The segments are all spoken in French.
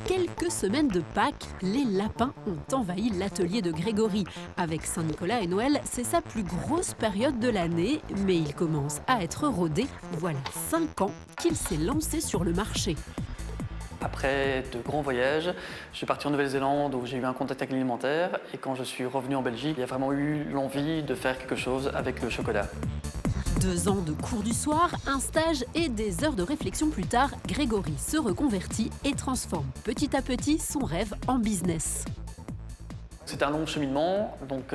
quelques semaines de Pâques, les lapins ont envahi l'atelier de Grégory. Avec Saint-Nicolas et Noël, c'est sa plus grosse période de l'année, mais il commence à être rodé. Voilà 5 ans qu'il s'est lancé sur le marché. Après de grands voyages, je suis parti en Nouvelle-Zélande où j'ai eu un contact avec l'alimentaire et quand je suis revenu en Belgique, il y a vraiment eu l'envie de faire quelque chose avec le chocolat. 2 ans de cours du soir, un stage et des heures de réflexion plus tard, Grégory se reconvertit et transforme petit à petit son rêve en business. C'était un long cheminement, donc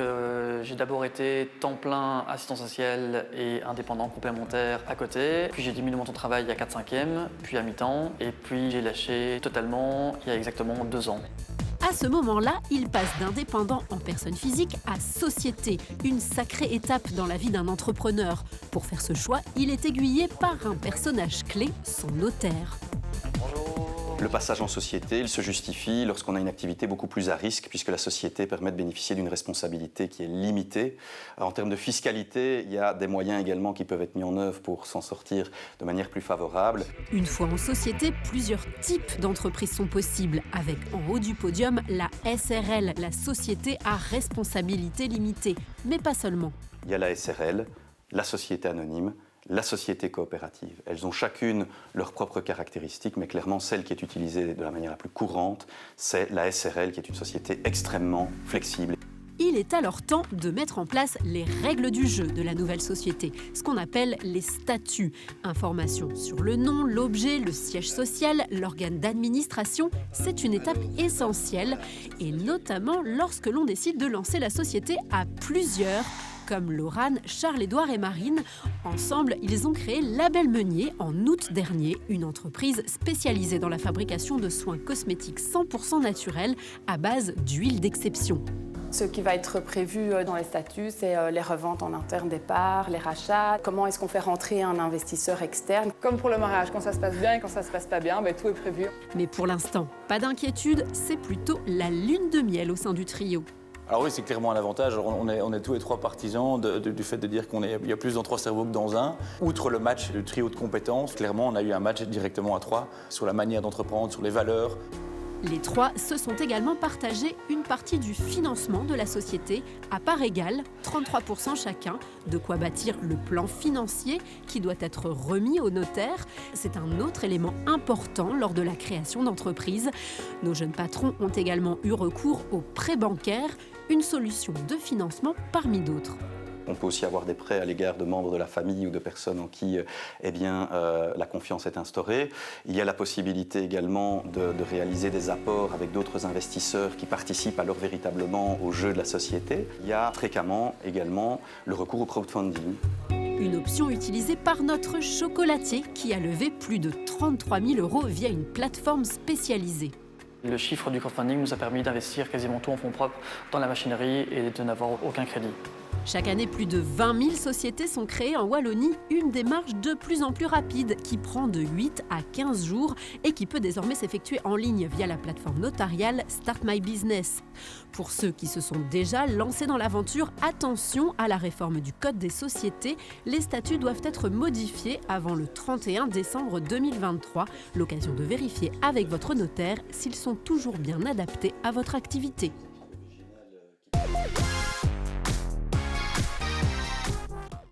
j'ai d'abord été temps plein, assistant social et indépendant complémentaire à côté. Puis j'ai diminué mon temps de travail à 4/5e, puis à mi-temps, et puis j'ai lâché totalement il y a exactement 2 ans. À ce moment-là, il passe d'indépendant en personne physique à société, une sacrée étape dans la vie d'un entrepreneur. Pour faire ce choix, il est aiguillé par un personnage clé, son notaire. Le passage en société, il se justifie lorsqu'on a une activité beaucoup plus à risque, puisque la société permet de bénéficier d'une responsabilité qui est limitée. En termes de fiscalité, il y a des moyens également qui peuvent être mis en œuvre pour s'en sortir de manière plus favorable. Une fois en société, plusieurs types d'entreprises sont possibles, avec en haut du podium la SRL, la société à responsabilité limitée, mais pas seulement. Il y a la SRL, la société anonyme, la société coopérative. Elles ont chacune leurs propres caractéristiques, mais clairement, celle qui est utilisée de la manière la plus courante, c'est la SRL, qui est une société extrêmement flexible. Il est alors temps de mettre en place les règles du jeu de la nouvelle société, ce qu'on appelle les statuts. Information sur le nom, l'objet, le siège social, l'organe d'administration, c'est une étape essentielle, et notamment lorsque l'on décide de lancer la société à plusieurs, comme Laurane, Charles-Édouard et Marine. Ensemble, ils ont créé Label Meunier en août dernier, une entreprise spécialisée dans la fabrication de soins cosmétiques 100% naturels à base d'huile d'exception. Ce qui va être prévu dans les statuts, c'est les reventes en interne des parts, les rachats, comment est-ce qu'on fait rentrer un investisseur externe. Comme pour le mariage, quand ça se passe bien et quand ça se passe pas bien, tout est prévu. Mais pour l'instant, pas d'inquiétude, c'est plutôt la lune de miel au sein du trio. Alors oui, c'est clairement un avantage. On est tous les trois partisans du fait de dire qu'il y a plus dans 3 cerveaux que dans un. Outre le match du trio de compétences, clairement, on a eu un match directement à 3 sur la manière d'entreprendre, sur les valeurs. Les 3 se sont également partagés une partie du financement de la société à part égale, 33% chacun, de quoi bâtir le plan financier qui doit être remis au notaire. C'est un autre élément important lors de la création d'entreprise. Nos jeunes patrons ont également eu recours au prêt bancaire, une solution de financement parmi d'autres. On peut aussi avoir des prêts à l'égard de membres de la famille ou de personnes en qui la confiance est instaurée. Il y a la possibilité également de réaliser des apports avec d'autres investisseurs qui participent alors véritablement au jeu de la société. Il y a fréquemment également le recours au crowdfunding. Une option utilisée par notre chocolatier qui a levé plus de 33 000 € via une plateforme spécialisée. Le chiffre du crowdfunding nous a permis d'investir quasiment tout en fonds propres dans la machinerie et de n'avoir aucun crédit. Chaque année, plus de 20 000 sociétés sont créées en Wallonie, une démarche de plus en plus rapide qui prend de 8 à 15 jours et qui peut désormais s'effectuer en ligne via la plateforme notariale Start My Business. Pour ceux qui se sont déjà lancés dans l'aventure, attention à la réforme du Code des sociétés. Les statuts doivent être modifiés avant le 31 décembre 2023. L'occasion de vérifier avec votre notaire s'ils sont toujours bien adaptés à votre activité.